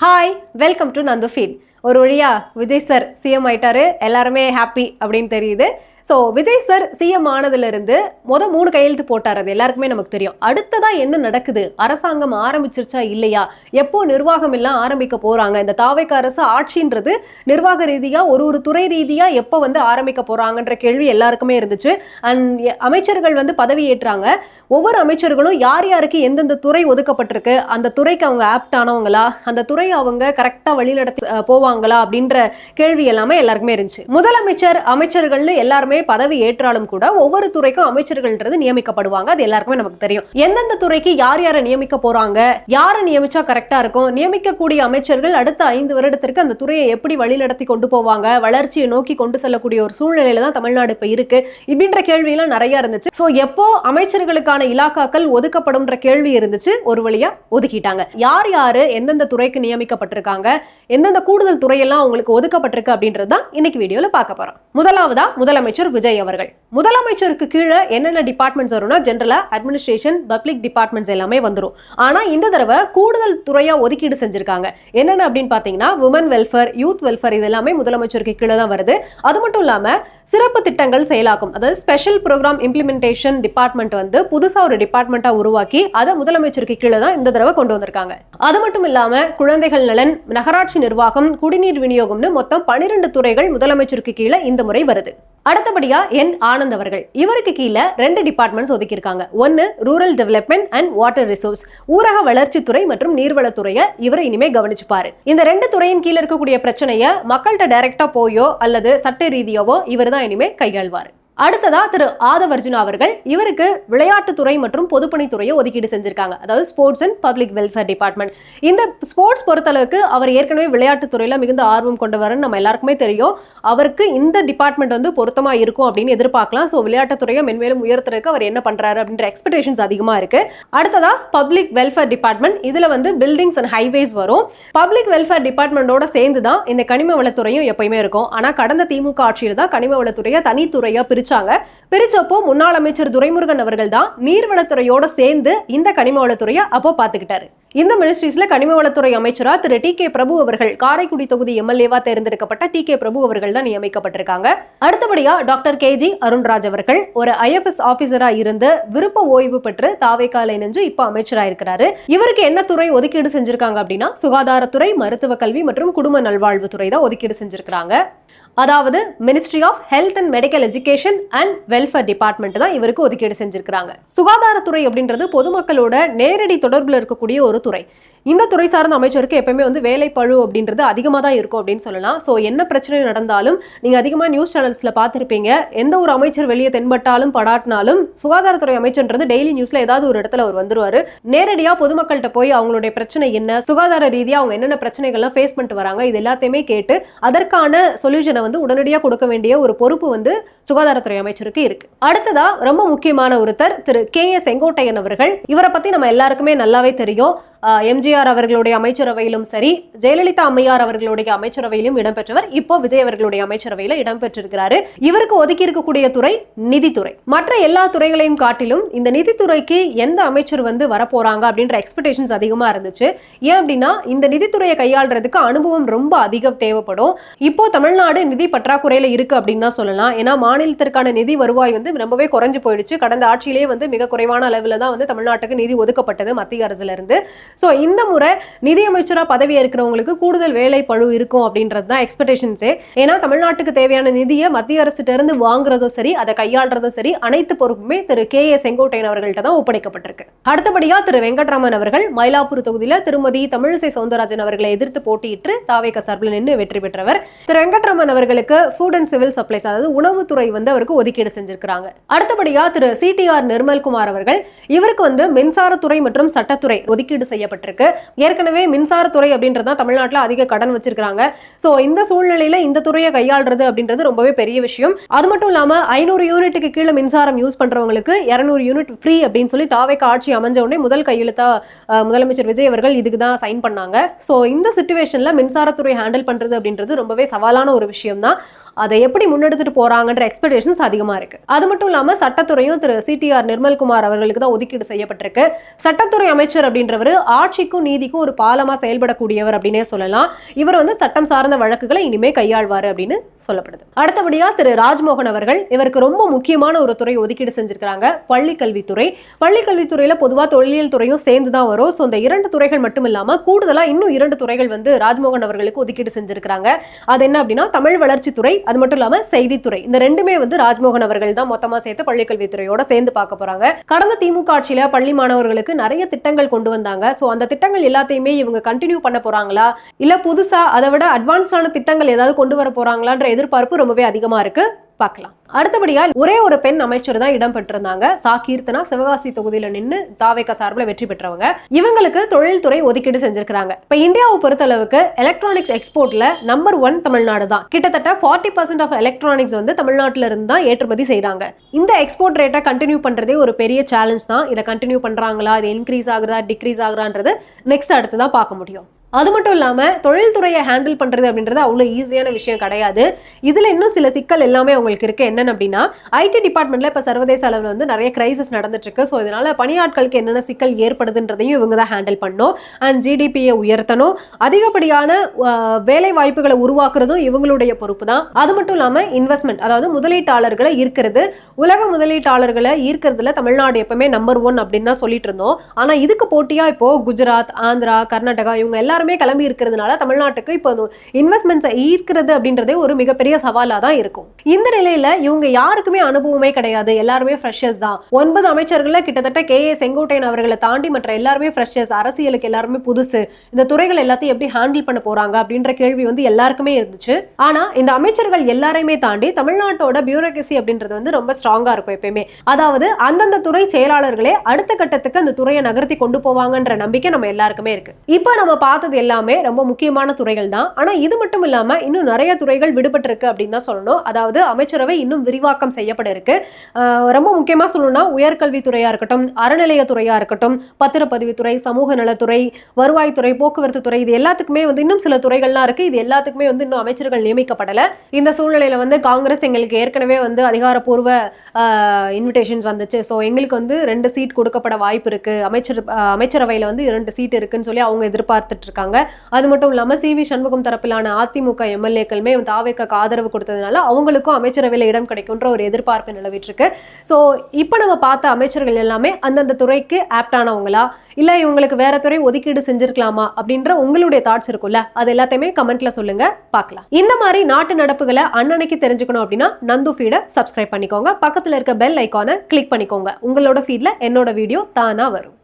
Hi, welcome to Nandu feed. ஒரு வழியா Vijay sir CM ஆயிட்டாரு, எல்லாருமே ஹாப்பி அப்படின்னு தெரியுது. ஸோ விஜய் சார் சிஎம் ஆனதுலேருந்து 3 கையெழுத்து போட்டார், அது எல்லாருக்குமே நமக்கு தெரியும். அடுத்ததான் என்ன நடக்குது, அரசாங்கம் ஆரம்பிச்சிருச்சா இல்லையா, எப்போ நிர்வாகம் எல்லாம் ஆரம்பிக்க போறாங்க, இந்த தாவேக அரசு ஆட்சின்றது நிர்வாக ரீதியா ஒரு துறை ரீதியா எப்போ ஆரம்பிக்க போறாங்கன்ற கேள்வி எல்லாருக்குமே இருந்துச்சு. அண்ட் அமைச்சர்கள் பதவி ஏற்றாங்க. ஒவ்வொரு அமைச்சர்களும் யார் யாருக்கு எந்தெந்த துறை ஒதுக்கப்பட்டிருக்கு, அந்த துறைக்கு அவங்க ஆப்ட் ஆனவங்களா, அந்த துறை அவங்க கரெக்டா வழிநடத்தி போவாங்களா அப்படின்ற கேள்வி எல்லாமே எல்லாருக்குமே இருந்துச்சு. முதலமைச்சர் அமைச்சர்கள்னு எல்லாருமே பதவி ஏற்றாலும் கூட ஒவ்வொரு துறைக்கும் அமைச்சர்கள்ன்றது நியமிக்கப்படுவாங்க, அது எல்லாருக்குமே நமக்கு தெரியும். எந்தெந்த துறைக்கு யார் யாரை நியமிக்க போறாங்க, யாரை நியமிச்சா கரெக்டா இருக்கும், நியமிக்கக்கூடிய அமைச்சர்கள் அடுத்த 5 வருடத்திற்கு அந்த துறையை எப்படி வழிநடத்தி கொண்டு போவாங்க, வளர்ச்சியை நோக்கி கொண்டு செல்லக்கூடிய ஒரு சூழ்நிலையில தான் தமிழ்நாடு இப்ப இருக்கு இப்படின்ற கேள்வி எல்லாம் நிறைய இருந்துச்சு. சோ எப்போ அமைச்சர்களுக்கான இலாக்காக்கள் ஒதுக்கப்படும் கேள்வி இருந்துச்சு, ஒரு வழியா ஒதுக்கிட்டாங்க. யார் யாரு எந்தெந்த துறைக்கு நியமிக்கப்பட்டிருக்காங்க, எந்தெந்த கூடுதல் துறையெல்லாம் உங்களுக்கு ஒதுக்கப்பட்டிருக்கு அப்படின்றது தான் இன்னைக்கு வீடியோல பார்க்க போறோம். முதலாவதா முதலமைச்சர் விஜய் அவர்கள். முதலமைச்சருக்கு கீழே என்னென்ன டிபார்ட்மெண்ட்ஸ் வரும்னா, ஜெனரலா அட்மினிஸ்ட்ரேஷன், பப்ளிக் டிபார்ட்மெண்ட்ஸ் எல்லாமே வந்துரும். ஆனா இந்த தடவை கூடுதல் துறையா ஒதுக்கீடு செஞ்சிருக்காங்க. என்னென்ன அப்படின்னு பாத்தீங்கன்னா, உமன் வெல்ஃபேர், யூத் வெல்ஃபேர், இது எல்லாமே முதலமைச்சருக்கு கீழே தான் வருது. அது மட்டும் இல்லாம சிறப்பு திட்டங்கள் செயலாக்கும், அதாவது ஸ்பெஷல் ப்ரோக்ராம் இம்ப்ளிமெண்டேஷன் டிபார்ட்மெண்ட் புதுசா ஒரு டிபார்ட்மெண்டா உருவாக்கி அதை முதலமைச்சருக்கு கீழே தான் இந்த தடவை கொண்டு வந்திருக்காங்க. அது மட்டும் இல்லாம குழந்தைகள் நலன், நகராட்சி நிர்வாகம், குடிநீர் விநியோகம்னு மொத்தம் 12 துறைகள் முதலமைச்சருக்கு கீழே இந்த முறை வருது. அடுத்தபடியா என் ஆனந்த் அவர்கள், இவருக்கு கீழே 2 டிபார்ட்மெண்ட்ஸ் ஒதுக்கியிருக்காங்க. ஒன்னு rural development and water resource, ஊரக வளர்ச்சித்துறை மற்றும் நீர்வளத்துறையை இவர் இனிமே கவனிச்சுப்பாரு. இந்த 2 துறையின் கீழே இருக்கக்கூடிய பிரச்சனையை மக்கள்கிட்ட டைரக்டா போயோ அல்லது சட்ட ரீதியாவோ இவர் தான் இனிமே கையாள்வார். அடுத்ததா திரு ஆதவ் அர்ஜுனா அவர்கள், இவருக்கு விளையாட்டுத்துறை மற்றும் பொதுப்பணித்துறையை ஒதுக்கீடு செஞ்சிருக்காங்க, அதாவது sports and public welfare department. இந்த ஸ்போர்ட்ஸ் பொறுத்தளவுக்கு அவர் ஏற்கனவே விளையாட்டுத்துறையில மிகுந்த ஆர்வம் கொண்டவர்னு நம்ம எல்லாருக்குமே தெரியும். அவருக்கு இந்த டிபார்ட்மெண்ட் பொருத்தமா இருக்கும் அப்படின்னு எதிர்பார்க்கலாம். ஸோ விளையாட்டுத்துறையை மென்மேலும் உயர்த்துறதுக்கு அவர் என்ன பண்றாரு அப்படின்ற எக்ஸ்பெக்டேஷன்ஸ் அதிகமா இருக்கு. அடுத்ததா பப்ளிக் வெல்ஃபேர் டிபார்ட்மெண்ட், இதுல பில்டிங்ஸ் அண்ட் ஹைவேஸ் வரும். பப்ளிக் வெல்ஃபேர் டிபார்ட்மெண்டோட சேர்ந்து தான் இந்த கனிம வளத்துறையும் எப்பயுமே இருக்கும். ஆனா கடந்த திமுக ஆட்சியில் தான் கனிம வளத்துறையை தனித்துறையா பிரிச்சப்போ முன்னாள் அமைச்சர் துரைமுருகன் அவர்கள் தான் நீர்வளத்துறையோட சேர்ந்து இந்த கனிம வளத்துறையை அப்போ பாத்துக்கிட்டாரு. இந்த மினிஸ்ட்ரிஸ்ல கனிம வளத்துறை அமைச்சரா திரு டி.கே. பிரபு அவர்கள், காரைக்குடி தொகுதி எம்எல்ஏவா தேர்ந்தெடுக்கப்பட்ட டி.கே. பிரபு அவர்கள் தான் நியமிக்கப்பட்டிருக்காங்க. அடுத்தபடியா டாக்டர் கே.ஜி. அருண்ராஜ் அவர்கள் ஒரு ஐஎஃப்எஸ் ஆபீசரா இருந்து விருப்ப ஓய்வு பெற்று தாவேகால இணைஞ்சு இப்ப அமைச்சரா இருக்கிறாரு. இவருக்கு என்ன துறை ஒதுக்கீடு செஞ்சிருக்காங்க அப்படின்னா, சுகாதாரத்துறை, மருத்துவ கல்வி மற்றும் குடும்ப நல்வாழ்வுத்துறை தான் ஒதுக்கீடு செஞ்சிருக்காங்க. அதாவது ministry of health and medical education and welfare department தான் இவருக்கு ஒதுக்கீடு செஞ்சிருக்காங்க. சுகாதாரத்துறை அப்படின்றது பொதுமக்களோட நேரடி தொடர்புல இருக்கக்கூடிய ஒரு துறை. இந்த துறை சார்ந்த அமைச்சருக்கு எப்பவுமே வேலை பழு அப்படின்றது அதிகமாக தான் இருக்கும் அப்படின்னு சொல்லலாம். ஸோ என்ன பிரச்சனை நடந்தாலும் நீங்க அதிகமாக நியூஸ் சேனல்ஸ்ல பார்த்துருப்பீங்க, எந்த ஒரு அமைச்சர் வெளியே தென்பட்டாலும் படாட்டினாலும் சுகாதாரத்துறை அமைச்சர்ன்றது டெய்லி நியூஸ்ல ஏதாவது ஒரு இடத்துல அவர் வந்துருவாரு. நேரடியாக பொதுமக்கள்கிட்ட போய் அவங்களுடைய பிரச்சனை என்ன, சுகாதார ரீதியாக அவங்க என்னென்ன பிரச்சனைகள்லாம் ஃபேஸ் பண்ணிட்டு வராங்க, இது எல்லாத்தையுமே கேட்டு அதற்கான சொல்யூஷனை உடனடியாக கொடுக்க வேண்டிய ஒரு பொறுப்பு சுகாதாரத்துறை அமைச்சருக்கு இருக்கு. அடுத்ததா ரொம்ப முக்கியமான ஒருத்தர் திரு கே.ஏ. செங்கோட்டையன் அவர்கள். இவரை பத்தி நம்ம எல்லாருக்குமே நல்லாவே தெரியும். எம்ஜிஆர் அவர்களுடைய அமைச்சரவையிலும் சரி, ஜெயலலிதா அம்மையார் அவர்களுடைய அமைச்சரவையிலும் இடம்பெற்றவர். இப்போ விஜய் அவர்களுடைய அமைச்சரவையில இடம்பெற்றிருக்கிறாரு. இவருக்கு ஒதுக்கி இருக்கக்கூடிய துறை நிதித்துறை. மற்ற எல்லா துறைகளையும் காட்டிலும் இந்த நிதித்துறைக்கு எந்த அமைச்சர் வரப்போறாங்க அப்படின்ற எக்ஸ்பெக்டேஷன்ஸ் அதிகமா இருந்துச்சு. ஏன் அப்படின்னா இந்த நிதித்துறையை கையாளுறதுக்கு அனுபவம் ரொம்ப அதிகம் தேவைப்படும். இப்போ தமிழ்நாடு நிதி பற்றாக்குறையில இருக்கு அப்படின்னு தான் சொல்லலாம். ஏன்னா மாநிலத்திற்கான நிதி வருவாய் ரொம்பவே குறைஞ்சு போயிடுச்சு. கடந்த ஆட்சியிலேயே மிக குறைவான அளவுல தான் தமிழ்நாட்டுக்கு நிதி ஒதுக்கப்பட்டது மத்திய அரசுல இருந்து. சோ இந்த முறை நிதியமைச்சரா பதவி ஏற்கிறவங்களுக்கு கூடுதல் வேலை பழு இருக்கும் அப்படின்றது தான் எக்ஸ்பெக்டேஷன்ஸே. ஏன்னா தமிழ்நாட்டுக்கு தேவையான நிதியை மத்திய அரசிட்ட இருந்து வாங்குறதும் சரி, அதை கையாளுறதும் சரி, அனைத்து பொறுப்புமே திரு கே.ஏ. செங்கோட்டையன் அவர்கள்ட்ட தான் ஒப்படைக்கப்பட்டிருக்கு. அடுத்தபடியா திரு வெங்கட்ராமன் அவர்கள் மயிலாப்பூர் தொகுதியில திருமதி தமிழிசை சவுந்தரராஜன் அவர்களை எதிர்த்து போட்டியிட்டு தாவேக சார்பில் நின்று வெற்றி பெற்றவர். திரு வெங்கட்ராமன் அவர்களுக்கு ஃபுட் அண்ட் சிவில் சப்ளைஸ், அதாவது உணவுத்துறை அவருக்கு ஒதுக்கீடு செஞ்சிருக்காங்க. அடுத்தபடியா திரு சி.டி.ஆர். நிர்மல்குமார் அவர்கள், இவருக்கு மின்சாரத்துறை மற்றும் சட்டத்துறை ஒதுக்கீடு செய்யப்பட்டிருக்கு. ஏற்கனவே மின்சாரத்துறை அப்படின்றத தமிழ்நாட்டில் அதிக கடன் வச்சிருக்காங்க. சோ இந்த சூழ்நிலையில இந்த துறையை கையாளுறது அப்படின்றது ரொம்பவே பெரிய விஷயம். அது மட்டும் இல்லாம 500 யூனிட்டுக்கு கீழே மின்சாரம் யூஸ் பண்றவங்களுக்கு 200 யூனிட் ஃப்ரீ அப்படின்னு சொல்லி தாவேக ஆட்சி அமைஞ்ச உடனே முதல் கையெழுத்தா முதலமைச்சர் விஜய் அவர்கள் இதுக்கு தான் சைன் பண்ணாங்க. சோ இந்த சிச்சுவேஷன்ல மின்சாரத்துறை ஹேண்டில் பண்றது அப்படின்றது ரொம்பவே சவாலான ஒரு விஷயம் தான். அதை எப்படி முன்னெடுத்துட்டு போறாங்கன்ற எக்ஸ்பெக்டேஷன்ஸ் அதிகமா இருக்கு. அது மட்டும் இல்லாம சட்டத்துறையும் திரு CTR நிர்மல்குமார் அவர்களுக்கு தான் ஒதுக்கீடு செய்யப்பட்டிருக்கு. சட்டத்துறை அமைச்சர் அப்படின்றவர் ஆட்சிக்கும் நீதிக்கும் ஒரு பாலமா செயல்படக்கூடியவர் அப்படின்னே சொல்லலாம். இவர் வந்து சட்டம் சார்ந்த வழக்குகளை இனிமே கையாள்வாரு அப்படின்னு சொல்லப்படுது. அடுத்தபடியா திரு ராஜ்மோகன் அவர்கள், இவருக்கு ரொம்ப முக்கியமான ஒரு துறை ஒதுக்கீடு செஞ்சிருக்காங்க, பள்ளி கல்வித்துறை. பள்ளி கல்வித்துறையில பொதுவா தொழில் துறையும் சேர்ந்து தான் வரும். ஸோ இந்த 2 துறைகள் மட்டும் இல்லாம கூடுதலா இன்னும் 2 துறைகள் வந்து ராஜ்மோகன் அவர்களுக்கு ஒதுக்கீடு செஞ்சிருக்காங்க. அது என்ன அப்படின்னா தமிழ் வளர்ச்சித்துறை, அது மட்டும் இல்லாம செய்தித்துறை. இந்த ரெண்டுமே வந்து ராஜ்மோகன் அவர்கள் தான் மொத்தமா சேர்த்து பள்ளிக்கல்வித்துறையோட சேர்ந்து பார்க்க போறாங்க. கடந்த திமுக ஆட்சியில பள்ளி மாணவர்களுக்கு நிறைய திட்டங்கள் கொண்டு வந்தாங்க. சோ அந்த திட்டங்கள் எல்லாத்தையுமே இவங்க கண்டினியூ பண்ண போறாங்களா, இல்ல புதுசா அதை விட அட்வான்ஸ்டான திட்டங்கள் ஏதாவது கொண்டு வர போறாங்களான்ற எதிர்பார்ப்பு ரொம்பவே அதிகமா இருக்கு. பார்க்கலாம். அடுத்தபடியா ஒரே ஒரு பெண் அமைச்சர் தான் இடம் பெற்றிருந்தாங்க. சா கீர்த்தனா சிவகாசி தொகுதியில நின்று தாவேகா சார்பில் வெற்றி பெற்றவங்க. இவங்களுக்கு தொழில்துறை ஒதுக்கீடு செஞ்சிருக்காங்க. இப்ப இந்தியாவை பொறுத்த அளவுக்கு எலக்ட்ரானிக்ஸ் எக்ஸ்போர்ட்ல நம்பர் 1 தமிழ்நாடு தான். கிட்டத்தட்ட 40% ஆஃப் எலக்ட்ரானிக்ஸ் வந்து தமிழ்நாட்டில இருந்து தான் ஏற்றுமதி செய்யறாங்க. இந்த எக்ஸ்போர்ட் ரேட்டை கண்டினியூ பண்றதே ஒரு பெரிய சேலஞ்ச் தான். இதை கண்டினியூ பண்றாங்களா, இது இன்க்ரீஸ் ஆகுதா டிக்ரீஸ் ஆகுறான்றது நெக்ஸ்ட் அடுத்து தான் பார்க்க முடியும். அது மட்டும் இல்லாம தொழில்துறையை ஹேண்டில் பண்றது அப்படின்றது அவ்வளவு ஈஸியான விஷயம் கிடையாது. இதுல இன்னும் சில சிக்கல் எல்லாமே அவங்களுக்கு இருக்கு. என்னன்னு அப்படின்னா IT டிபார்ட்மெண்ட்ல இப்ப சர்வதேச அளவில் வந்து நிறைய கிரைசிஸ் நடந்துட்டு இருக்கு. ஸோ இதனால பணியாட்களுக்கு என்னென்ன சிக்கல் ஏற்படுதுன்றதையும் இவங்க தான் ஹேண்டில் பண்ணணும். அண்ட் GDP-யை உயர்த்தணும், அதிகப்படியான வேலை வாய்ப்புகளை உருவாக்குறதும் இவங்களுடைய பொறுப்பு தான். அது மட்டும் இல்லாம இன்வெஸ்ட்மெண்ட், அதாவது முதலீட்டாளர்களை ஈர்க்கிறது, உலக முதலீட்டாளர்களை ஈர்க்கிறதுல தமிழ்நாடு எப்பவுமே நம்பர் 1 அப்படின்னு தான் சொல்லிட்டு இருந்தோம். ஆனா இதுக்கு போட்டியா இப்போ குஜராத், ஆந்திரா, கர்நாடகா இவங்க எல்லாருமே கிளம்பி இருக்கிறதுனால தமிழ்நாட்டுக்கு இப்போ இன்வெஸ்ட்மெண்ட்ஸை ஈர்க்கிறது அப்படின்றதே ஒரு மிகப்பெரிய சவாலா தான் இருக்கும். இந்த நிலையில இவங்க யாருக்குமே அனுபவமே கிடையாது, எல்லாருமே ஃப்ரெஷர்ஸ் தான். 9 அமைச்சர்கள்ல கிட்டத்தட்ட KA செங்கோட்டையன் அவர்களை தாண்டி மற்ற எல்லாருமே ஃப்ரெஷர்ஸ், அரசியலுக்கு எல்லாருமே புதுசு. இந்த துறைகள் எல்லாத்தையும் எப்படி ஹேண்டில் பண்ண போறாங்க அப்படின்ற கேள்வி வந்து எல்லாருக்குமே இருந்துச்சு. ஆனா இந்த அமைச்சர்கள் எல்லாரையுமே தாண்டி தமிழ்நாட்டோட பியூரோக்ரசி அப்படின்றது வந்து ரொம்ப ஸ்ட்ராங்கா இருக்கும் எப்பயுமே. அதாவது அந்தந்த துறை செயலாளர்களே அடுத்த கட்டத்துக்கு அந்த துறையை நகர்த்தி கொண்டு போவாங்கன்ற நம்பிக்கை நம்ம எல்லாருக்குமே இருக்கு. இப்போ நம்ம பார்த்தது எல்லாமே ரொம்ப முக்கியமான துறைகள் தான். ஆனா இது மட்டும் இல்லாம இன்னும் நிறைய துறைகள் விடுபட்டு இருக்கு அப்படின்னு தான் சொல்லணும். அதாவது அமைச்சரவை இன்னும் விரிவாக்கம் செய்யப்பட இருக்கு. ரொம்ப முக்கியமா சொல்லணும்னா உயர்கல்வித்துறையா இருக்கட்டும், அறநிலையத்துறையா இருக்கட்டும், பத்திரப்பதிவுத்துறை, சமூக நலத்துறை, வருவாய்த்துறை, போக்குவரத்து துறை, இது எல்லாத்துக்குமே வந்து இன்னும் சில துறைகள்லாம் இருக்கு. இது எல்லாத்துக்குமே வந்து இன்னும் அமைச்சர்கள் நியமிக்கப்படல. இந்த சூழ்நிலையில வந்து காங்கிரஸ் எங்களுக்கு ஏற்கனவே வந்து அதிகாரப்பூர்வ இன்விடேஷன்ஸ் வந்துச்சு. ஸோ எங்களுக்கு வந்து 2 சீட் கொடுக்கப்பட வாய்ப்பு இருக்கு, அமைச்சரவையில வந்து 2 சீட் இருக்குன்னு சொல்லி அவங்க எதிர்பார்த்துட்டு இருக்காங்க. அது மட்டும் இல்லாம CV சண்முகம் தரப்பிலான அதிமுக MLA-க்களுமே தாவேகாக்கு ஆதரவு கொடுத்ததுனால அவங்களுக்கும் அமைச்சரவையில இடம் கிடைக்கும்ன்ற ஒரு எதிர்பார்ப்பு நிலவிட்டு இருக்கு. ஸோ இப்போ நம்ம பார்த்த அமைச்சர்கள் எல்லாமே அந்தந்த துறைக்கு ஆப்டானவங்களா, இல்ல இவங்களுக்கு வேற துறை ஒதுக்கீடு செஞ்சிருக்கலாமா அப்படின்ற உங்களுடைய தாட்ஸ் இருக்கும்ல, அது எல்லாத்தையுமே கமெண்ட்ல சொல்லுங்க, பார்க்கலாம். இந்த மாதிரி நாட்டு நடப்புகளை அன்னன்னைக்கு தெரிஞ்சுக்கணும் அப்படின்னா நந்து ஃபீடை சப்ஸ்கிரைப் பண்ணிக்கோங்க. பக்கத்துல இருக்க பெல் ஐகானை கிளிக் பண்ணிக்கோங்க. உங்களோட ஃபீட்ல என்னோட வீடியோ தானா வரும்.